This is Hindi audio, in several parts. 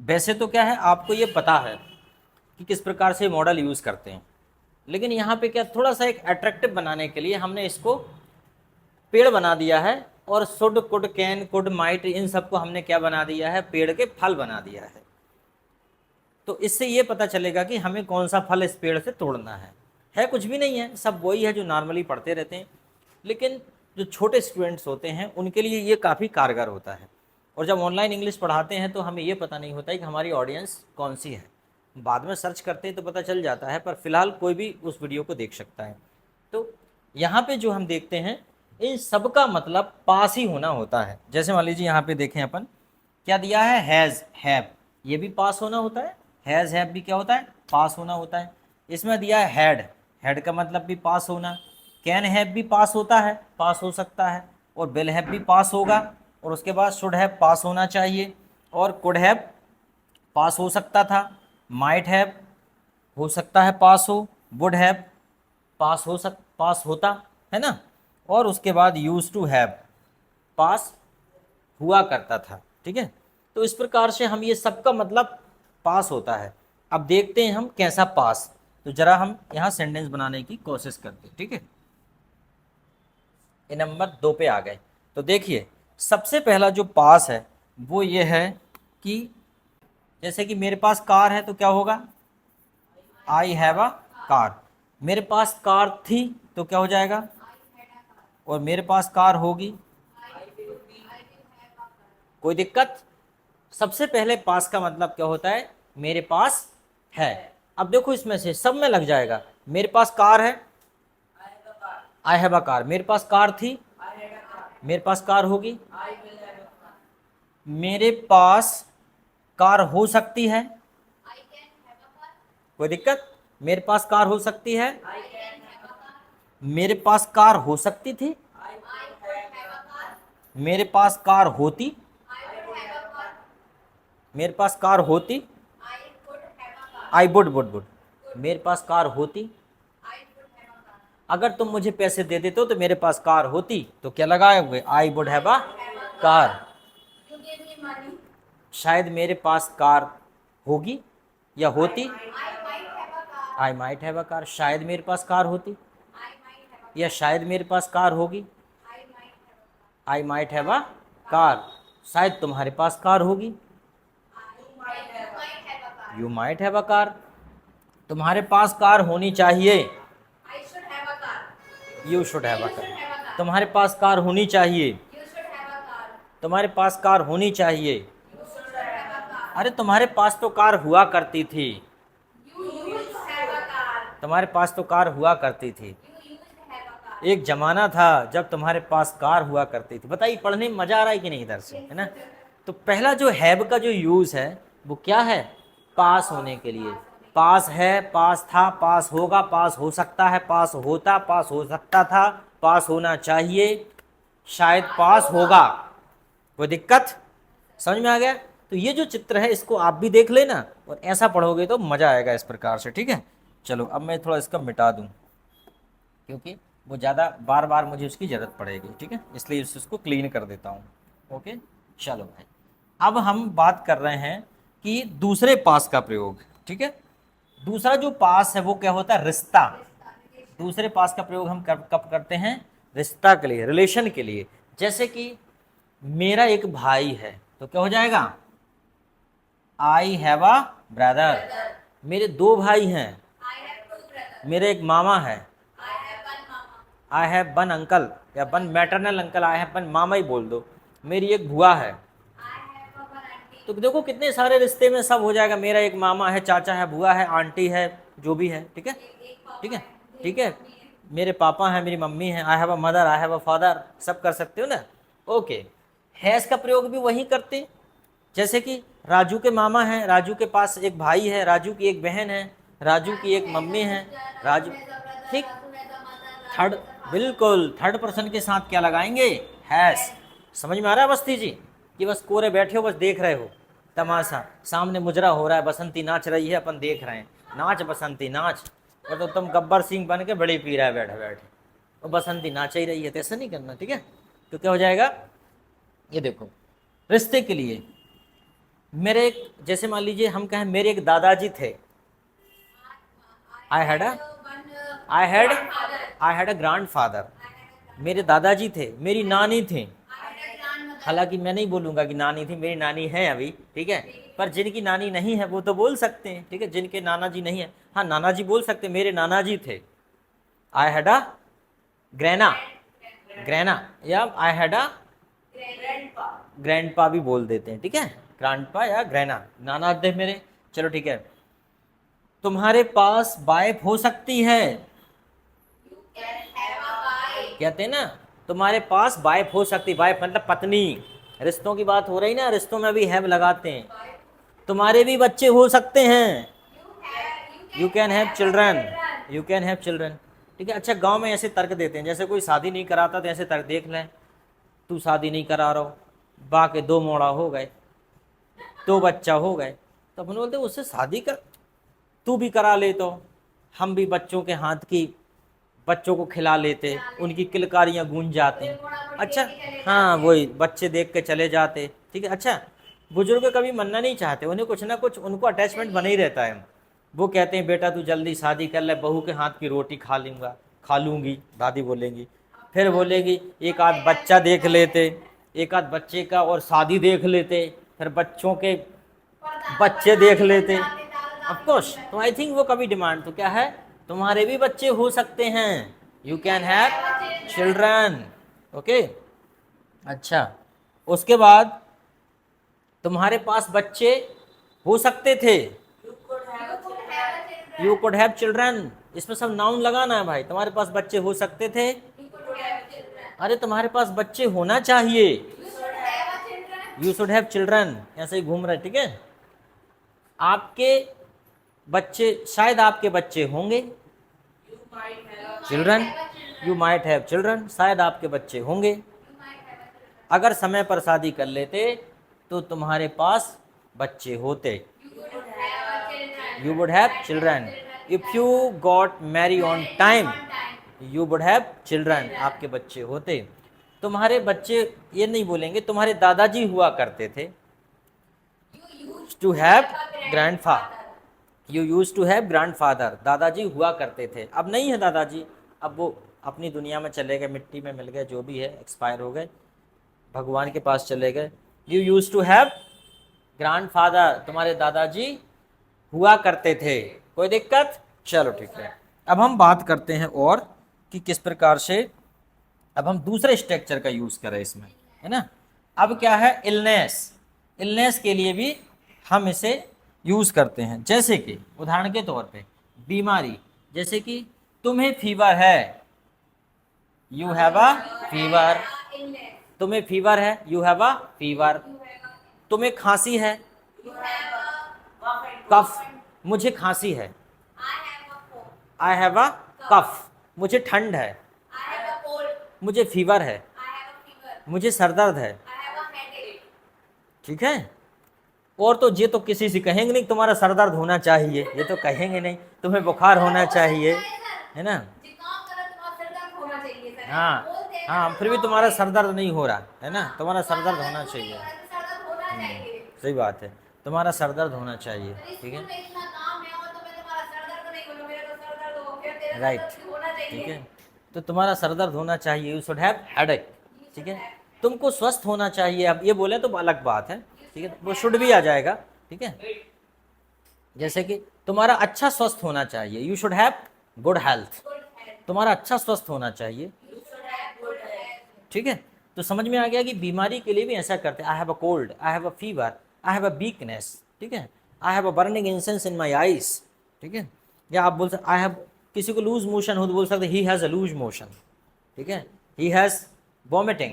वैसे तो क्या है, आपको ये पता है कि किस प्रकार से मॉडल यूज़ करते हैं, लेकिन यहाँ पे क्या थोड़ा सा एक अट्रैक्टिव बनाने के लिए हमने इसको पेड़ बना दिया है, और should could can could might इन सबको हमने क्या बना दिया है, पेड़ के फल बना दिया है। तो इससे ये पता चलेगा कि हमें कौन सा फल इस पेड़ से तोड़ना है कुछ भी नहीं है, सब वही है जो नॉर्मली पढ़ते रहते हैं। लेकिन जो छोटे स्टूडेंट्स होते हैं उनके लिए ये काफ़ी कारगर होता है। और जब ऑनलाइन इंग्लिश पढ़ाते हैं तो हमें ये पता नहीं होता है कि हमारी ऑडियंस कौन सी है। बाद में सर्च करते हैं तो पता चल जाता है, पर फिलहाल कोई भी उस वीडियो को देख सकता है। तो यहाँ पे जो हम देखते हैं, इन सब का मतलब पास ही होना होता है। जैसे मान लीजिए यहाँ पे देखें अपन, क्या दिया है, हैज़ हैव, ये भी पास होना होता है। हैज़ हैव भी क्या होता है, पास होना होता है। इसमें दिया है हैड, हैड का मतलब भी पास होना। कैन हैव भी पास होता है, पास हो सकता है। और विल हैव भी पास होगा। और उसके बाद शुड हैव पास होना चाहिए। और कुड हैव पास हो सकता था। माइट हैव हो सकता है पास हो। वुड हैव पास होता है ना। और उसके बाद यूज टू हैव पास हुआ करता था। ठीक है, तो इस प्रकार से हम ये सबका मतलब पास होता है। अब देखते हैं हम कैसा पास। तो जरा हम यहाँ सेंटेंस बनाने की कोशिश करते हैं। ठीक है, ये नंबर 2 पे आ गए। तो देखिए, सबसे पहला जो पास है वो ये है कि जैसे कि मेरे पास कार है तो क्या होगा, आई हैव अ कार। मेरे पास कार थी तो क्या हो जाएगा, और मेरे पास कार होगी, कोई दिक्कत। सबसे पहले पास का मतलब क्या होता है, मेरे पास है। अब देखो इसमें से सब में लग जाएगा। मेरे पास कार है, आई हैव अ कार। मेरे पास कार थी, मेरे पास कार होगी। मेरे पास कार हो सकती है, कोई दिक्कत। मेरे पास कार हो सकती है। मेरे पास कार हो सकती थी। मेरे पास कार होती। मेरे पास कार होती, आई वुड। मेरे पास कार होती। अगर तुम मुझे पैसे दे देते हो तो मेरे पास कार होती, तो क्या लगाए हुए, I would have a car. शायद मेरे पास कार होगी या होती, I might have a car. शायद मेरे पास कार होती, या शायद मेरे पास कार होगी, I might have a car. शायद तुम्हारे पास कार होगी, you might have a car. तुम्हारे पास कार होनी चाहिए, you should have a car. तुम्हारे पास कार होनी चाहिए, तुम्हारे पास कार होनी चाहिए। अरे तुम्हारे पास तो कार हुआ करती थी, तुम्हारे पास तो कार हुआ करती थी। एक जमाना था जब तुम्हारे पास कार हुआ करती थी। बताइए, पढ़ने में मजा आ रहा है कि नहीं इधर से, है ना। तो पहला जो हैव का जो यूज है वो क्या है, पास होने के लिए। पास है, पास था, पास होगा, पास हो सकता है, पास होता, पास हो सकता था, पास होना चाहिए, शायद पास होगा। कोई दिक्कत, समझ में आ गया। तो ये जो चित्र है इसको आप भी देख लेना, और ऐसा पढ़ोगे तो मजा आएगा इस प्रकार से। ठीक है, चलो अब मैं थोड़ा इसका मिटा दूं, क्योंकि वो ज़्यादा बार बार मुझे उसकी ज़रूरत पड़ेगी। ठीक है, इसलिए इसको क्लीन कर देता हूँ। ओके, चलो भाई, अब हम बात कर रहे हैं कि दूसरे पास का प्रयोग। ठीक है, दूसरा जो पास है वो क्या होता है, रिश्ता। दूसरे पास का प्रयोग हम कब करते हैं, रिश्ता के लिए, रिलेशन के लिए। जैसे कि मेरा एक भाई है तो क्या हो जाएगा, आई हैव अ ब्रदर। मेरे दो भाई हैं, मेरे एक मामा है, आई हैव वन अंकल, या one maternal uncle, I have one मामा ही बोल दो। मेरी एक बुआ है। तो देखो कितने सारे रिश्ते में सब हो जाएगा, मेरा एक मामा है, चाचा है, बुआ है, आंटी है, जो भी है। ठीक है, ठीक है, ठीक है। मेरे पापा हैं, मेरी मम्मी है, I have a mother, I have a father, सब कर सकते हो ना। ओके, हैज़ का प्रयोग भी वही करते हैं। जैसे कि राजू के मामा हैं, राजू के पास एक भाई है, राजू की एक बहन है, राजू की एक मम्मी है, राजू। ठीक, थर्ड, बिल्कुल थर्ड पर्सन के साथ क्या लगाएंगे, हैज़। समझ में आ रहा है बस्ती जी, कि बस कोरे बैठे हो, बस देख रहे हो तमाशा, सामने मुजरा हो रहा है, बसंती नाच रही है, अपन देख रहे हैं, नाच बसंती नाच। और तो तुम गब्बर सिंह बन के बड़ी पी रहा है बैठे बैठे, और बसंती नाच ही रही है, तो ऐसा नहीं करना। ठीक है, तो क्या हो जाएगा, ये देखो, रिश्ते के लिए मेरे एक, जैसे मान लीजिए हम कहें मेरे एक दादाजी थे, I had a I had I had a grand father. मेरे दादाजी थे, मेरी नानी थी। हालांकि मैं नहीं बोलूंगा कि नानी थी, मेरी नानी है अभी, ठीक है। पर जिनकी नानी नहीं है वो तो बोल सकते हैं, ठीक है। जिनके नाना जी नहीं है, हाँ नाना जी बोल सकते हैं, मेरे नाना जी थे। I had a grana, grana, या आई हैड अ ग्रैंडपा भी बोल देते हैं, ठीक है। ग्रैंडपा या ग्रैना, नाना थे मेरे। चलो ठीक है। तुम्हारे पास वाइफ हो सकती है, कहते हैं ना, तुम्हारे पास वाइफ हो सकती, वाइफ मतलब पत्नी। रिश्तों की बात हो रही ना, रिश्तों में भी हैव लगाते हैं। तुम्हारे भी बच्चे हो सकते हैं, you can have children, you can have children, ठीक है। अच्छा, गांव में ऐसे तर्क देते हैं, जैसे कोई शादी नहीं कराता तो ऐसे तर्क देख लें, तू शादी नहीं करा रहा हो, बा के दो मोड़ा हो गए, दो बच्चा हो गए, तो अपन बोलते उससे शादी कर, तू भी करा ले तो हम भी बच्चों के हाथ की बच्चों को खिला लेते, उनकी किलकारियाँ गूंज जाती। अच्छा, हाँ वही बच्चे देख के चले जाते, ठीक है। अच्छा, बुजुर्ग कभी मरना नहीं चाहते, उन्हें कुछ ना कुछ उनको अटैचमेंट बना ही रहता है। वो कहते हैं बेटा तू जल्दी शादी कर ले, बहू के हाथ की रोटी खा लूँगा, खा लूँगी, दादी बोलेंगी। फिर बोलेगी एक आध बच्चा देख लेते, एक आध बच्चे का और शादी देख लेते, फिर बच्चों के बच्चे देख लेते, ऑफ कोर्स। तो आई थिंक वो कभी डिमांड, तो क्या है, तुम्हारे भी बच्चे हो सकते हैं, you can have children, okay. अच्छा, उसके बाद तुम्हारे पास बच्चे हो सकते थे, यू कुड हैव चिल्ड्रन। इसमें सब नाउन लगाना है भाई, तुम्हारे पास बच्चे हो सकते थे, अरे तुम्हारे पास बच्चे होना चाहिए, यू शुड हैव चिल्ड्रन, ऐसे ही घूम रहे, ठीक है। आपके बच्चे, शायद आपके बच्चे होंगे, children, you might have children, शायद आपके बच्चे होंगे। अगर समय पर शादी कर लेते तो तुम्हारे पास बच्चे होते, you would have children. If you got marry on time you would have children, आपके बच्चे होते। तुम्हारे बच्चे, ये नहीं बोलेंगे तुम्हारे दादाजी हुआ करते थे, to have grandfather, you use to have grandfather, दादाजी हुआ करते थे, अब नहीं है दादाजी, अब वो अपनी दुनिया में चले गए, मिट्टी में मिल गए, जो भी है एक्सपायर हो गए, भगवान के पास चले गए। You use to have grandfather, तुम्हारे दादाजी हुआ करते थे, कोई दिक्कत। चलो ठीक है, अब हम बात करते हैं और कि किस प्रकार से अब हम दूसरे स्ट्रक्चर का यूज करें इसमें, है ना। अब क्या है, इलनेस, इलनेस के लिए भी हम इसे यूज करते हैं, जैसे कि उदाहरण के तौर पे बीमारी, जैसे कि तुम्हें फीवर है, यू हैव अ फीवर, तुम्हें फीवर है, यू हैव अ फीवर। तुम्हें खांसी है, कफ, मुझे खांसी है, आई हैव अ कफ, मुझे ठंड है, मुझे फीवर है, मुझे सर दर्द है, ठीक है। और तो ये तो किसी से कहेंगे नहीं तुम्हारा सर दर्द होना चाहिए, ये तो कहेंगे नहीं, तुम्हें बुखार होना चाहिए, है ना। हाँ हाँ, फिर भी तुम्हारा सर दर्द नहीं हो रहा है ना, तुम्हारा सर दर्द होना चाहिए, सही बात है, तुम्हारा सर दर्द होना चाहिए, ठीक है, राइट, ठीक है। तो तुम्हारा सर दर्द होना चाहिए, यू शुड हैव हेडेक, ठीक है। तुमको स्वस्थ होना चाहिए, अब ये बोले तो अलग बात है, ठीक है, वो शुड भी आ जाएगा, ठीक है। जैसे कि तुम्हारा अच्छा स्वस्थ होना चाहिए, you should have good health, तुम्हारा अच्छा स्वस्थ होना चाहिए, ठीक है। तो समझ में आ गया कि बीमारी के लिए भी ऐसा करते हैं, I have a cold, I have a fever, I have a weakness, ठीक है, I have a burning incense in my eyes, ठीक है। या आप बोल सकते आई हैव, किसी को लूज मोशन हो तो बोल सकते he has a loose motion, ठीक है, ही हैज़ वॉमिटिंग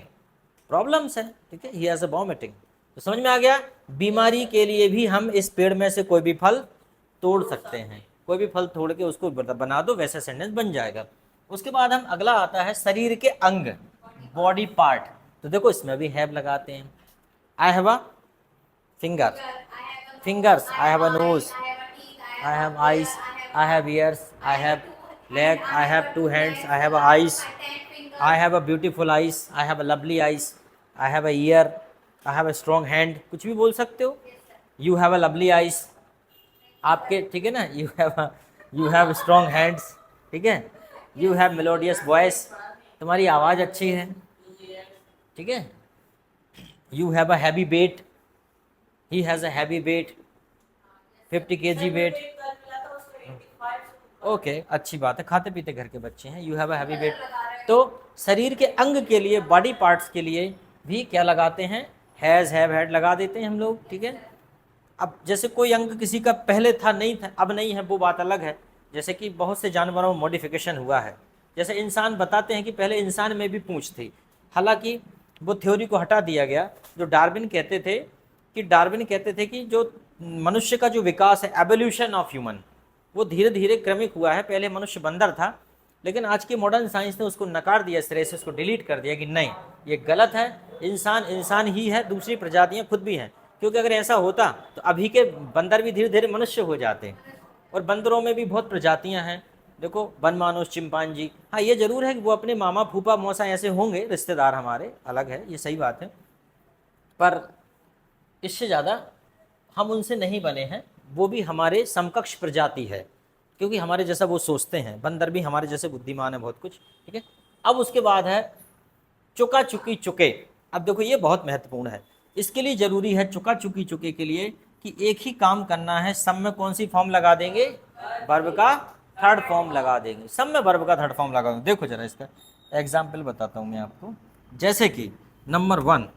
प्रॉब्लम्स है, ठीक है, ही हैज़ अ वॉमिटिंग। तो समझ में आ गया, बीमारी के लिए भी हम इस पेड़ में से कोई भी फल तोड़ सकते हैं, कोई भी फल तोड़ के उसको बना दो, वैसा सेंटेंस बन जाएगा। उसके बाद हम अगला आता है शरीर के अंग, बॉडी पार्ट। तो देखो इसमें भी हैव लगाते हैं, I have a finger, fingers, I have a knows, I have eyes, I have years, I have leg, I have two hands, I have eyes, I have a beautiful eyes, I have a lovely eyes, I have a ear, I have a strong hand, कुछ भी बोल सकते हो, you have a lovely eyes, आपके, ठीक है ना, यू हैव स्ट्रॉन्ग हैंड्स, ठीक है, यू हैव मेलोडियस वॉइस, तुम्हारी आवाज़ अच्छी है, ठीक है, you have a heavy weight, he has a heavy weight, 50 kg weight, okay अच्छी बात है, खाते पीते घर के बच्चे हैं, you have a heavy weight. तो शरीर के अंग के लिए, बॉडी पार्ट्स के लिए भी क्या लगाते हैं, हैज़ हैव हैड लगा देते हैं हम लोग, ठीक है। अब जैसे कोई अंग किसी का पहले था, नहीं था, अब नहीं है, वो बात अलग है। जैसे कि बहुत से जानवरों में मॉडिफिकेशन हुआ है, जैसे इंसान बताते हैं कि पहले इंसान में भी पूंछ थी, हालांकि वो थ्योरी को हटा दिया गया। जो डार्विन कहते थे कि जो मनुष्य का जो विकास है, एवोल्यूशन ऑफ ह्यूमन, वो धीरे धीरे क्रमिक हुआ है, पहले मनुष्य बंदर था, लेकिन आज की मॉडर्न साइंस ने उसको नकार दिया, सिरे से उसको डिलीट कर दिया कि नहीं, ये गलत है, इंसान इंसान ही है, दूसरी प्रजातियां खुद भी हैं। क्योंकि अगर ऐसा होता तो अभी के बंदर भी धीरे धीरे मनुष्य हो जाते। और बंदरों में भी बहुत प्रजातियां हैं, देखो बनमानुष, चिंपांजी, हाँ ये जरूर है कि वो अपने मामा फूफा मौसा ऐसे होंगे, रिश्तेदार हमारे अलग है, ये सही बात है, पर इससे ज़्यादा हम उनसे नहीं बने हैं, वो भी हमारे समकक्ष प्रजाति है, क्योंकि हमारे जैसा वो सोचते हैं, बंदर भी हमारे जैसे बुद्धिमान है बहुत कुछ, ठीक है। अब उसके बाद है चुका चुकी चुके। अब देखो ये बहुत महत्वपूर्ण है, इसके लिए जरूरी है चुका चुकी चुके के लिए कि एक ही काम करना है, सब में कौन सी फॉर्म लगा देंगे, वर्ब का थर्ड फॉर्म लगा देंगे, सब में वर्ब का थर्ड फॉर्म लगा देंगे। देखो जरा इसका एग्जाम्पल बताता हूँ मैं आपको, जैसे कि नंबर 1,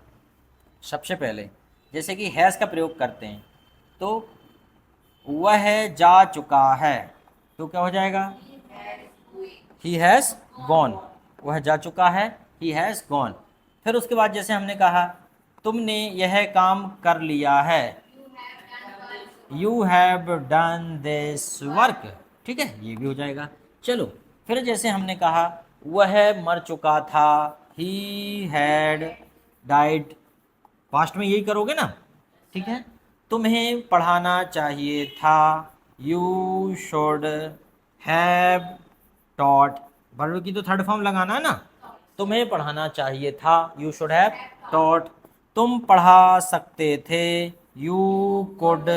सबसे पहले जैसे कि हैज़ का प्रयोग करते हैं, तो वह जा चुका है, तो क्या हो जाएगा, ही हैज़ गॉन, वह जा चुका है, ही हैज़ गॉन। फिर उसके बाद जैसे हमने कहा तुमने यह काम कर लिया है, you have done this work, ठीक है, ये भी हो जाएगा। चलो फिर जैसे हमने कहा वह मर चुका था, ही हैड डाइड, पास्ट में यही करोगे ना, ठीक है। तुम्हें पढ़ाना चाहिए था, you should have taught, verb की तो थर्ड फॉर्म लगाना है ना, तुम्हें पढ़ाना चाहिए था, यू शुड हैव टॉट। तुम पढ़ा सकते थे, यू कुड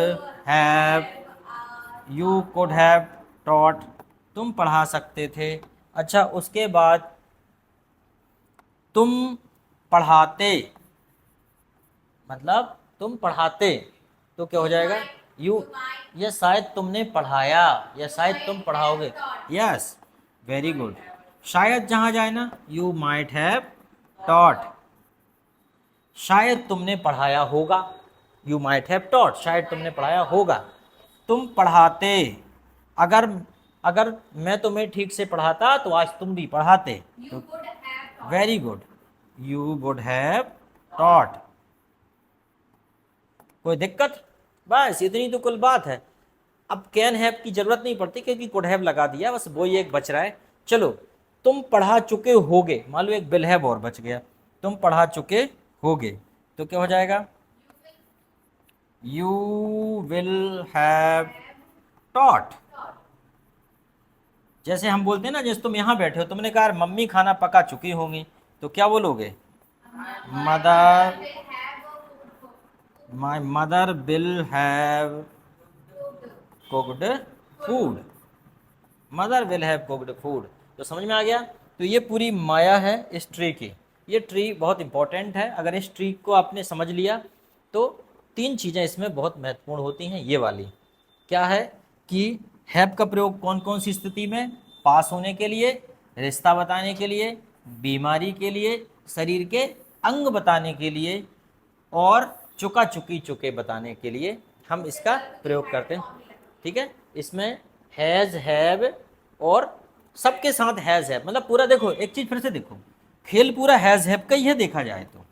हैव टॉट, तुम पढ़ा सकते थे। अच्छा उसके बाद तुम पढ़ाते, मतलब तुम पढ़ाते, तो क्या हो जाएगा, यू, या शायद तुमने पढ़ाया, या शायद तुम पढ़ाओगे, यस वेरी गुड। शायद जहाँ जाए ना, यू माइट हैव टॉट, शायद तुमने पढ़ाया होगा, यू माइट हैव टॉट, शायद तुमने पढ़ाया होगा। तुम पढ़ाते, अगर अगर मैं तुम्हें ठीक से पढ़ाता तो आज तुम भी पढ़ाते, तो very good, you would have taught. कोई दिक्कत, बस इतनी तो कुल बात है। अब कैन हैव की जरूरत नहीं पड़ती क्योंकि कुड हैव लगा दिया, बस वो ही एक बच रहा है। चलो तुम पढ़ा चुके होगे, मान लो एक विल हैव और बच गया, तुम पढ़ा चुके होगे, तो क्या हो जाएगा, यू विल हैव टॉट। जैसे हम बोलते हैं ना, जैसे तुम यहाँ बैठे हो, तुमने कहा मम्मी खाना पका चुकी होंगी, तो क्या बोलोगे, mother, my mother will have cooked food, mother will have cooked food. तो समझ में आ गया। तो ये पूरी माया है इस ट्री की, ये ट्री बहुत इंपॉर्टेंट है। अगर इस ट्री को आपने समझ लिया तो 3 चीज़ें इसमें बहुत महत्वपूर्ण होती हैं। ये वाली क्या है कि हैव का प्रयोग कौन कौन सी स्थिति में, पास होने के लिए, रिश्ता बताने के लिए, बीमारी के लिए, शरीर के अंग बताने के लिए, और चुका चुकी चुके बताने के लिए हम इसका प्रयोग करते हैं, ठीक है। इसमें हैज़, हैव और सबके साथ हैज़ हैव, मतलब पूरा देखो, एक चीज़ फिर से देखो, खेल पूरा हैज़ हैव का ही है, देखा जाए तो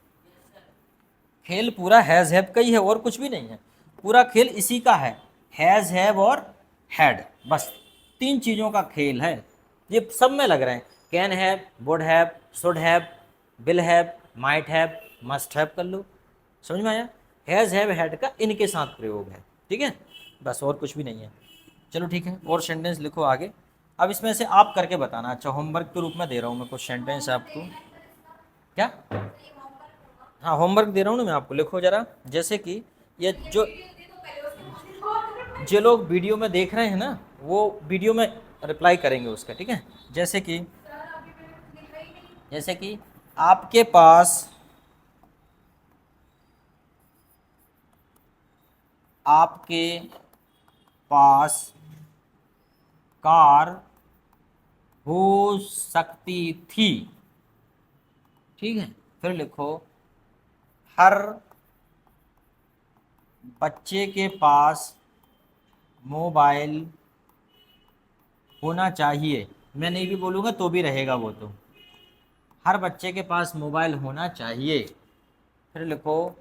खेल पूरा हैज़ हैव का ही है और कुछ भी नहीं है, पूरा खेल इसी का है, हैज़ हैव और हैड, बस 3 चीज़ों का खेल है। ये सब में लग रहे हैं, can have, would have, should have, will have, might have, must have कर लो। समझ में आया, हैज़ हैव हैड का इनके साथ प्रयोग है, ठीक है, बस और कुछ भी नहीं है। चलो ठीक है, और सेंटेंस लिखो आगे। अब इसमें से आप करके बताना। अच्छा होमवर्क के रूप में दे रहा हूँ मैं कुछ सेंटेंस आपको, क्या, हाँ होमवर्क दे रहा हूँ ना मैं आपको, लिखो जरा। जैसे कि ये जो जो लोग वीडियो में देख रहे हैं ना, वो वीडियो में रिप्लाई करेंगे उसका, ठीक है। जैसे कि आपके पास आपके पास कार हो सकती थी, ठीक है। फिर लिखो हर बच्चे के पास मोबाइल होना चाहिए। मैं नहीं भी बोलूँगा तो भी रहेगा वो तो। हर बच्चे के पास मोबाइल होना चाहिए। फिर लिखो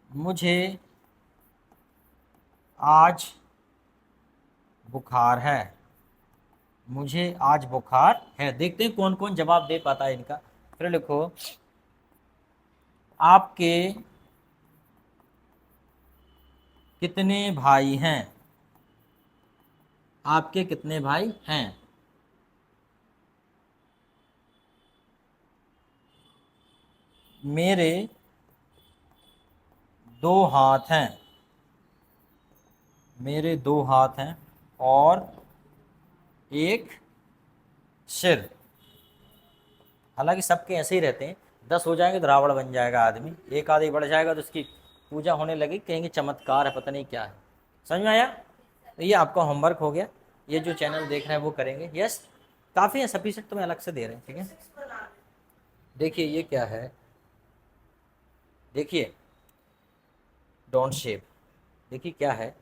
मुझे आज बुखार है। मुझे आज बुखार है। देखते हैं कौन कौन जवाब दे पाता है इनका। फिर लिखो आपके कितने भाई हैं। आपके कितने भाई हैं। मेरे 2 हाथ हैं। मेरे 2 हाथ हैं और एक सिर। हालांकि सबके ऐसे ही रहते हैं। 10 हो जाएंगे तो रावण बन जाएगा आदमी, एक आदमी बढ़ जाएगा तो उसकी पूजा होने लगी, कहेंगे चमत्कार है, पता नहीं क्या है। समझ में आया। तो ये आपका होमवर्क हो गया। ये जो चैनल देख रहे हैं वो करेंगे। यस, काफ़ी है, सफिशिएंट तुम्हें अलग से दे रहे हैं, ठीक है। देखिए ये क्या है, देखिए डोंट शेप। देखिए क्या है,